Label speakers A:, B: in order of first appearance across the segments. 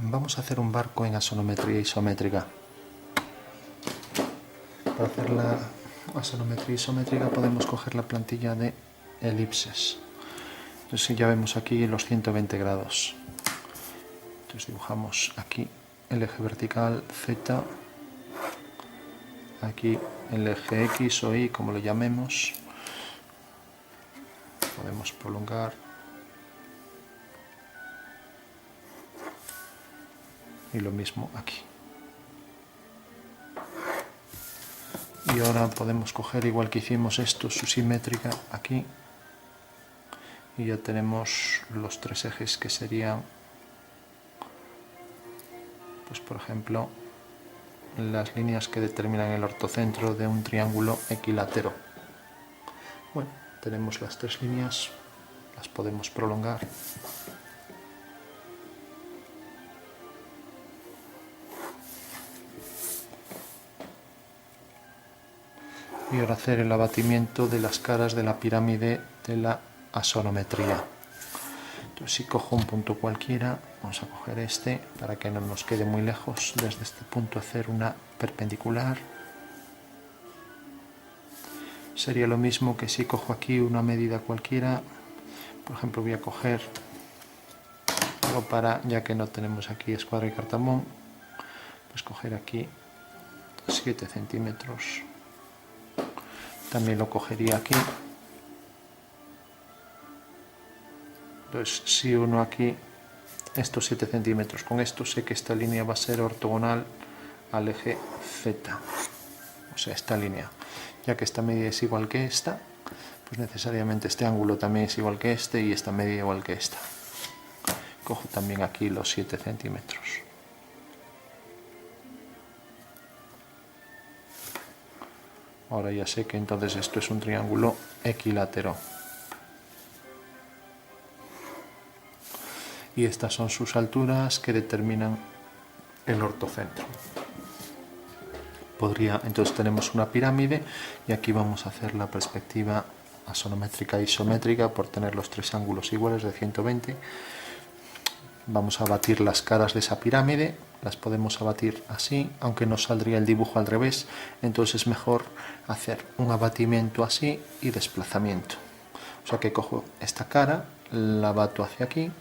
A: Vamos a hacer un barco en asonometría isométrica. Para hacer la asonometría isométrica podemos coger la plantilla de elipses. Entonces ya vemos aquí los 120 grados. Entonces dibujamos aquí el eje vertical Z, aquí el eje X o Y, como lo llamemos. Podemos prolongar y lo mismo aquí. Y ahora podemos coger, igual que hicimos esto, su simétrica aquí, y ya tenemos los tres ejes que serían, pues por ejemplo, las líneas que determinan el ortocentro de un triángulo equilátero. Bueno, tenemos las tres líneas, las podemos prolongar. Y ahora hacer el abatimiento de las caras de la pirámide de la asonometría. Entonces, si cojo un punto cualquiera, vamos a coger este para que no nos quede muy lejos. Desde este punto hacer una perpendicular. Sería lo mismo que si cojo aquí una medida cualquiera. Por ejemplo, voy a coger algo para, ya que no tenemos aquí escuadra y cartabón, pues coger aquí 7 centímetros. También lo cogería aquí. Entonces, si uno aquí estos 7 centímetros con esto, sé que esta línea va a ser ortogonal al eje Z. O sea, esta línea. Ya que esta media es igual que esta, pues necesariamente este ángulo también es igual que este y esta media igual que esta. Cojo también aquí los 7 centímetros. Ahora ya sé que entonces esto es un triángulo equilátero. Y estas son sus alturas que determinan el ortocentro. Entonces tenemos una pirámide y aquí vamos a hacer la perspectiva asonométrica e isométrica por tener los tres ángulos iguales de 120. Vamos a abatir las caras de esa pirámide, las podemos abatir así, aunque nos saldría el dibujo al revés, entonces es mejor hacer un abatimiento así y desplazamiento. O sea que cojo esta cara, la abato hacia aquí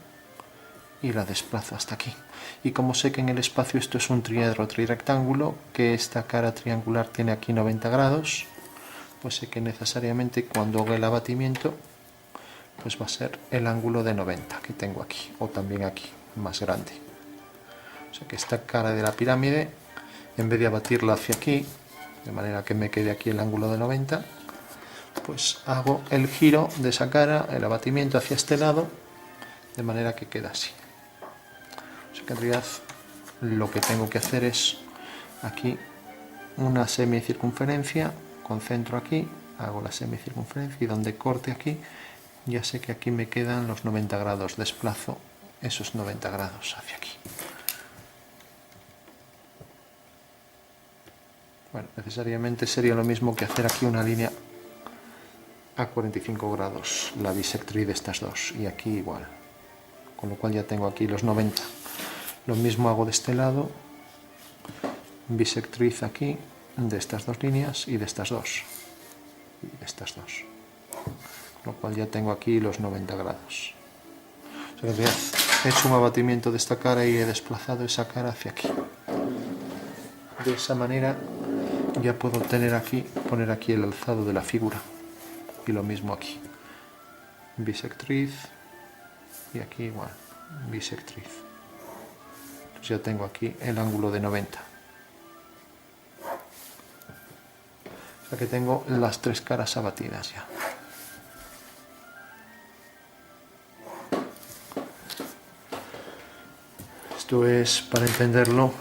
A: y la desplazo hasta aquí. Y como sé que en el espacio esto es un triedro trirectángulo, que esta cara triangular tiene aquí 90 grados, pues sé que necesariamente cuando haga el abatimiento pues va a ser el ángulo de 90 que tengo aquí, o también aquí, más grande. O sea que esta cara de la pirámide, en vez de abatirla hacia aquí, de manera que me quede aquí el ángulo de 90, pues hago el giro de esa cara, el abatimiento hacia este lado, de manera que queda así. O sea que en realidad lo que tengo que hacer es aquí una semicircunferencia, concentro aquí, hago la semicircunferencia y donde corte aquí, ya sé que aquí me quedan los 90 grados, desplazo esos 90 grados hacia aquí. Bueno, necesariamente sería lo mismo que hacer aquí una línea a 45 grados, la bisectriz de estas dos, y aquí igual. Con lo cual ya tengo aquí los 90. Lo mismo hago de este lado, bisectriz aquí, de estas dos líneas y de estas dos. Y de estas dos. Con lo cual ya tengo aquí los 90 grados. O sea, he hecho un abatimiento de esta cara y he desplazado esa cara hacia aquí. De esa manera ya puedo poner aquí el alzado de la figura. Y lo mismo aquí. Bisectriz y aquí igual, bisectriz. Entonces ya tengo aquí el ángulo de 90. O sea que tengo las tres caras abatidas ya. Esto es, para entenderlo,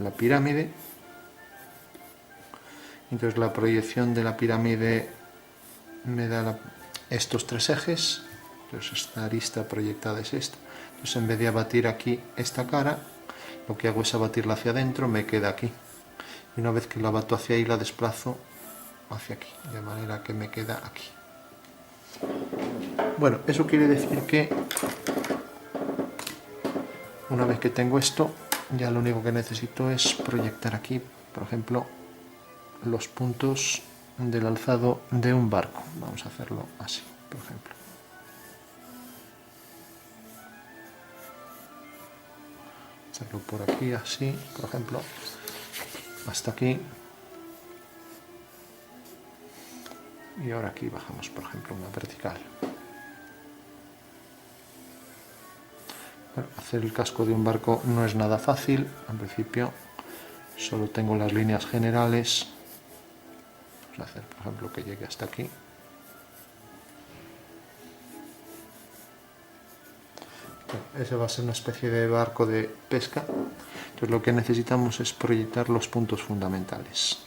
A: la pirámide. Entonces la proyección de la pirámide me da estos tres ejes. Entonces esta arista proyectada es esta. Entonces en vez de abatir aquí esta cara, lo que hago es abatirla hacia adentro, me queda aquí. Y una vez que la abato hacia ahí, la desplazo hacia aquí, de manera que me queda aquí. Bueno, eso quiere decir que Una vez que tengo esto, ya lo único que necesito es proyectar aquí, por ejemplo, los puntos del alzado de un barco. Vamos a hacerlo así, por ejemplo. Hacerlo por aquí, así, por ejemplo, hasta aquí. Y ahora aquí bajamos, por ejemplo, una vertical. Bueno, hacer el casco de un barco no es nada fácil. En principio solo tengo las líneas generales. Vamos a hacer, por ejemplo, que llegue hasta aquí. Bueno, ese va a ser una especie de barco de pesca. Entonces lo que necesitamos es proyectar los puntos fundamentales.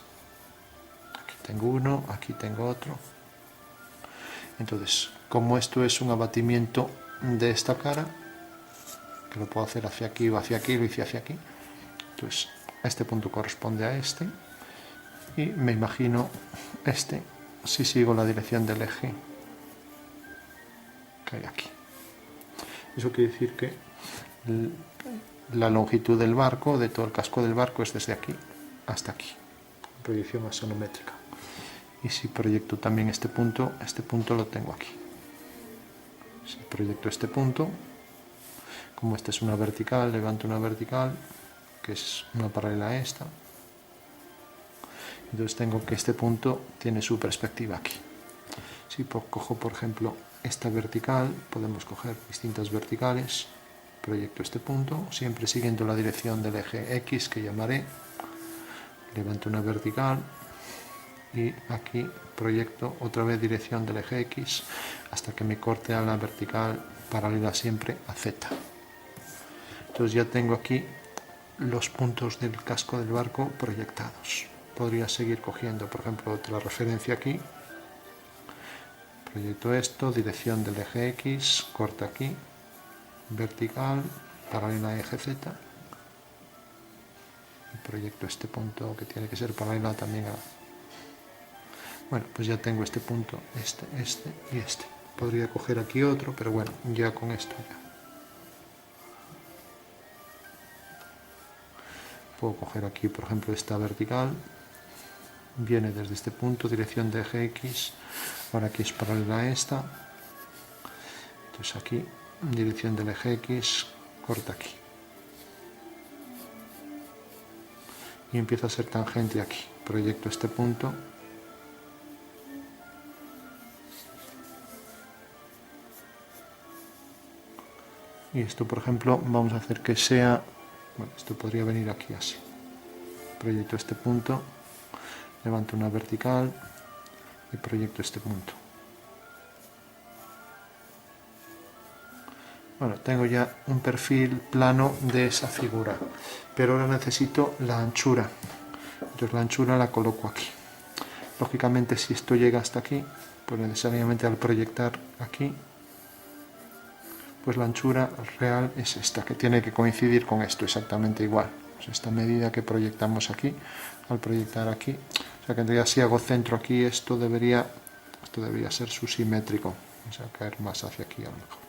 A: Aquí tengo uno, aquí tengo otro. Entonces, como esto es un abatimiento de esta cara, que lo puedo hacer hacia aquí o hacia aquí, lo hice hacia aquí, entonces este punto corresponde a este, y me imagino este, si sigo la dirección del eje que hay aquí. Eso quiere decir que la longitud del barco, de todo el casco del barco, es desde aquí hasta aquí, proyección axonométrica. Y si proyecto también este punto lo tengo aquí. Si proyecto este punto, como esta es una vertical, levanto una vertical, que es una paralela a esta. Entonces tengo que este punto tiene su perspectiva aquí. Si cojo, por ejemplo, esta vertical, podemos coger distintas verticales, proyecto este punto, siempre siguiendo la dirección del eje X que llamaré, levanto una vertical y aquí proyecto otra vez dirección del eje X hasta que me corte a la vertical paralela siempre a Z. Entonces ya tengo aquí los puntos del casco del barco proyectados. Podría seguir cogiendo, por ejemplo, otra referencia aquí. Proyecto esto, dirección del eje X, corta aquí, vertical, paralela a eje Z. Y proyecto este punto que tiene que ser paralela también a... Bueno, pues ya tengo este punto, este y este. Podría coger aquí otro, pero bueno, ya con esto ya. Puedo coger aquí, por ejemplo, esta vertical. Viene desde este punto, dirección de eje X. Ahora aquí es paralela a esta. Entonces aquí, dirección del eje X, corta aquí. Y empieza a ser tangente aquí. Proyecto este punto. Y esto, por ejemplo, vamos a hacer que sea... Bueno, esto podría venir aquí así. Proyecto este punto, levanto una vertical y proyecto este punto. Bueno, tengo ya un perfil plano de esa figura, pero ahora necesito la anchura. Entonces la anchura la coloco aquí. Lógicamente, si esto llega hasta aquí, pues necesariamente al proyectar aquí, pues la anchura real es esta, que tiene que coincidir con esto exactamente igual. Pues esta medida que proyectamos aquí, al proyectar aquí, o sea que en realidad si hago centro aquí, esto debería ser subsimétrico, o sea, caer más hacia aquí a lo mejor.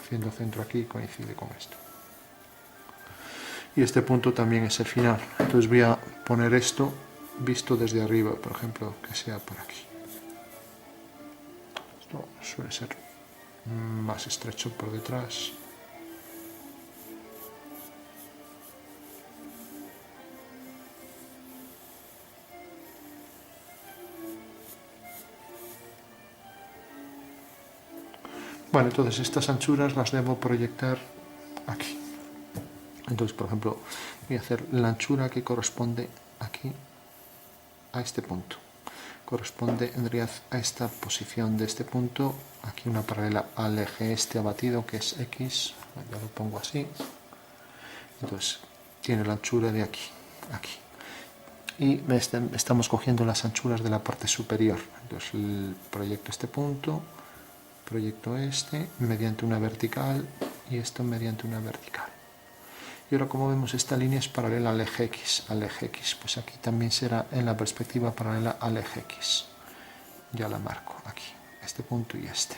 A: Haciendo centro aquí coincide con esto. Y este punto también es el final. Entonces voy a poner esto visto desde arriba, por ejemplo, que sea por aquí. Esto suele ser más estrecho por detrás. Bueno, entonces estas anchuras las debo proyectar aquí. Entonces, por ejemplo, voy a hacer la anchura que corresponde aquí a este punto. Corresponde en realidad a esta posición de este punto, aquí una paralela al eje este abatido que es X, ya lo pongo así. Entonces tiene la anchura de aquí, aquí. Y estamos cogiendo las anchuras de la parte superior. Entonces proyecto este punto, proyecto este mediante una vertical y esto mediante una vertical. Y ahora, como vemos, esta línea es paralela al eje X, pues aquí también será en la perspectiva paralela al eje X. Ya la marco aquí, este punto y este.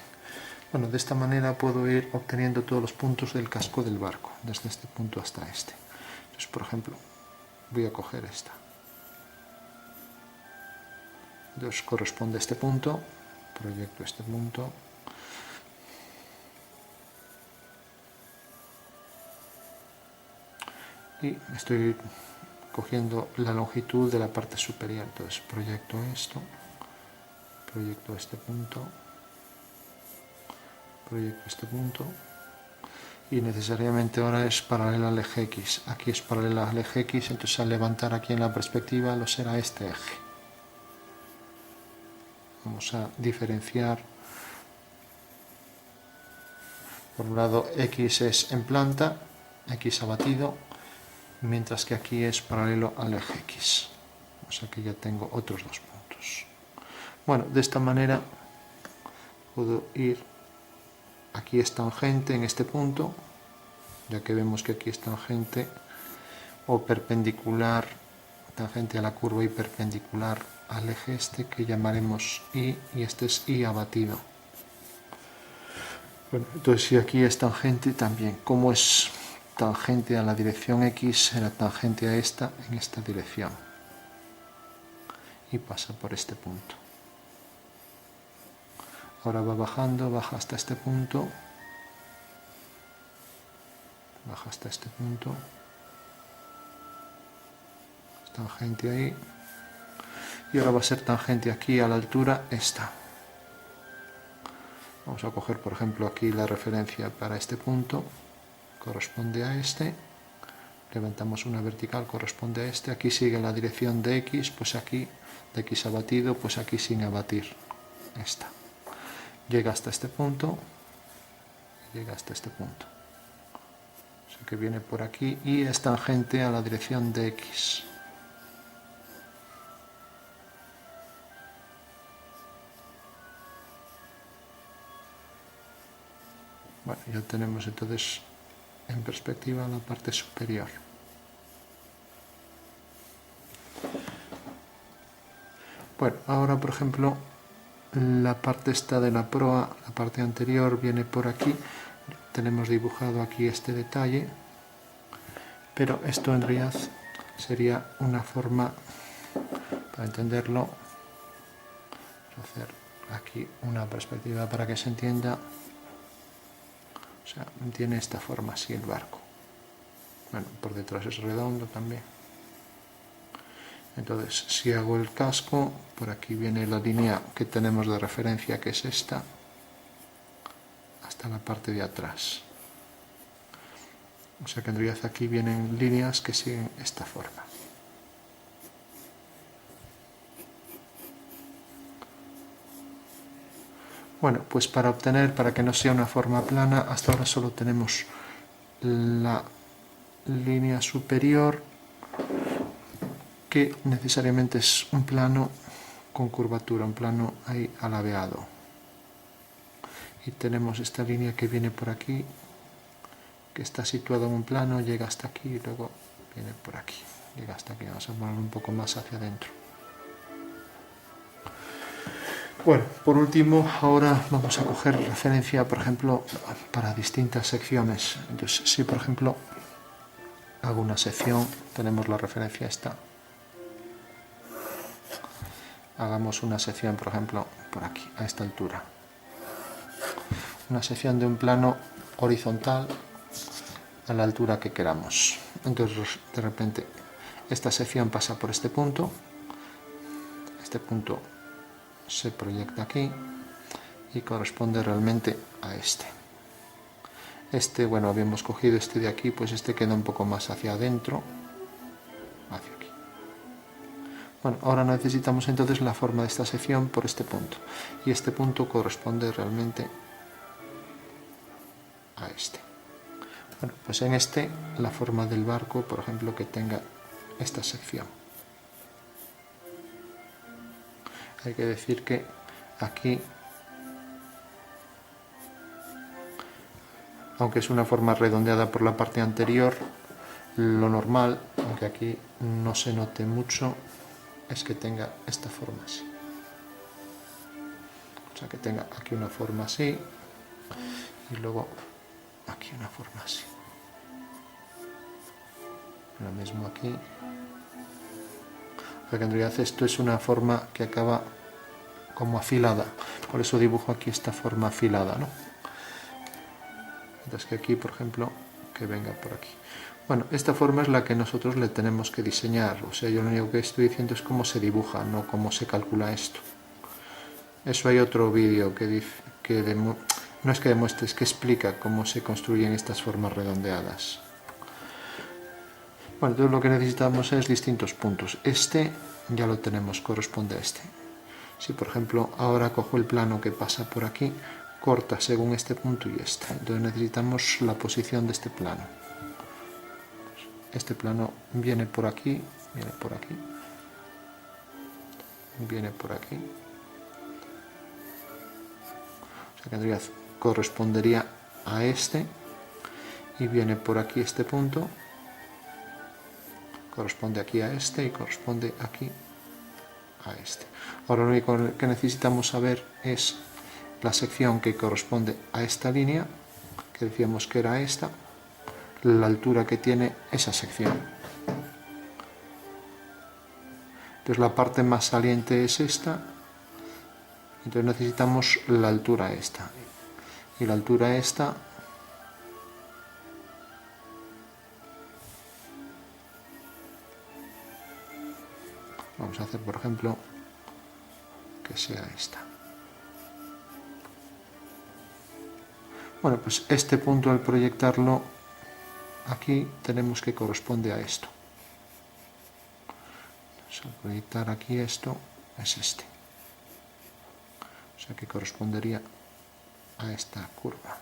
A: Bueno, de esta manera puedo ir obteniendo todos los puntos del casco del barco, desde este punto hasta este. Entonces, por ejemplo, voy a coger esta. Entonces corresponde a este punto, proyecto este punto. Y estoy cogiendo la longitud de la parte superior. Entonces proyecto esto, proyecto este punto, proyecto este punto. Y necesariamente ahora es paralela al eje X. Aquí es paralela al eje X, entonces al levantar aquí en la perspectiva lo será este eje. Vamos a diferenciar. Por un lado X es en planta, X abatido, mientras que aquí es paralelo al eje X. O sea que ya tengo otros dos puntos. Bueno, de esta manera puedo ir, aquí es tangente en este punto, ya que vemos que aquí es tangente o perpendicular, tangente a la curva y perpendicular al eje este que llamaremos Y, y este es Y abatido. Bueno, entonces si aquí es tangente también, como es tangente a la dirección X, será tangente a esta en esta dirección y pasa por este punto. Ahora va bajando, baja hasta este punto, baja hasta este punto, es tangente ahí, y ahora va a ser tangente aquí a la altura esta. Vamos a coger por ejemplo aquí la referencia para este punto, corresponde a este, levantamos una vertical, corresponde a este, aquí sigue la dirección de X, pues aquí de X abatido, pues aquí sin abatir, esta. Llega hasta este punto, llega hasta este punto. O sea que viene por aquí y es tangente a la dirección de X. Bueno, ya tenemos entonces en perspectiva la parte superior. Bueno, ahora por ejemplo la parte esta de la proa, la parte anterior viene por aquí, tenemos dibujado aquí este detalle, pero esto en realidad sería una forma, para entenderlo, hacer aquí una perspectiva para que se entienda. O sea, tiene esta forma así el barco. Bueno, por detrás es redondo también. Entonces, si hago el casco, por aquí viene la línea que tenemos de referencia, que es esta, hasta la parte de atrás. O sea que en realidad aquí vienen líneas que siguen esta forma. Bueno, pues para obtener, para que no sea una forma plana, hasta ahora solo tenemos la línea superior, que necesariamente es un plano con curvatura, un plano ahí alabeado. Y tenemos esta línea que viene por aquí, que está situada en un plano, llega hasta aquí y luego viene por aquí, llega hasta aquí. Vamos a ponerlo un poco más hacia adentro. Bueno, por último, ahora vamos a coger referencia, por ejemplo, para distintas secciones. Entonces, si por ejemplo hago una sección, tenemos la referencia esta. Hagamos una sección, por ejemplo, por aquí, a esta altura. Una sección de un plano horizontal a la altura que queramos. Entonces, de repente, esta sección pasa por este punto. Este punto se proyecta aquí y corresponde realmente a este. Este, bueno, habíamos cogido este de aquí, pues este queda un poco más hacia adentro, hacia aquí. Bueno, ahora necesitamos entonces la forma de esta sección por este punto, y este punto corresponde realmente a este. Bueno, pues en este, la forma del barco, por ejemplo, que tenga esta sección. Hay que decir que aquí, aunque es una forma redondeada por la parte anterior, lo normal, aunque aquí no se note mucho, es que tenga esta forma así. O sea, que tenga aquí una forma así, y luego aquí una forma así. Lo mismo aquí. O sea que en realidad esto es una forma que acaba como afilada, por eso dibujo aquí esta forma afilada, ¿no? Entonces que aquí, por ejemplo, que venga por aquí. Bueno, esta forma es la que nosotros le tenemos que diseñar, o sea, yo lo único que estoy diciendo es cómo se dibuja, no cómo se calcula esto. Eso hay otro vídeo que dice no es que demuestre, es que explica cómo se construyen estas formas redondeadas. Bueno, entonces lo que necesitamos es distintos puntos. Este ya lo tenemos, corresponde a este. Si por ejemplo ahora cojo el plano que pasa por aquí, corta según este punto y este. Entonces necesitamos la posición de este plano. Este plano viene por aquí, viene por aquí, viene por aquí. O sea que en realidad correspondería a este y viene por aquí este punto, corresponde aquí a este y corresponde aquí a este. Ahora lo único que necesitamos saber es la sección que corresponde a esta línea, que decíamos que era esta, la altura que tiene esa sección. Entonces la parte más saliente es esta, entonces necesitamos la altura esta. Y la altura esta vamos a hacer, por ejemplo, que sea esta. Bueno, pues este punto al proyectarlo aquí tenemos que corresponde a esto. Entonces, al proyectar aquí esto es este. O sea que correspondería a esta curva.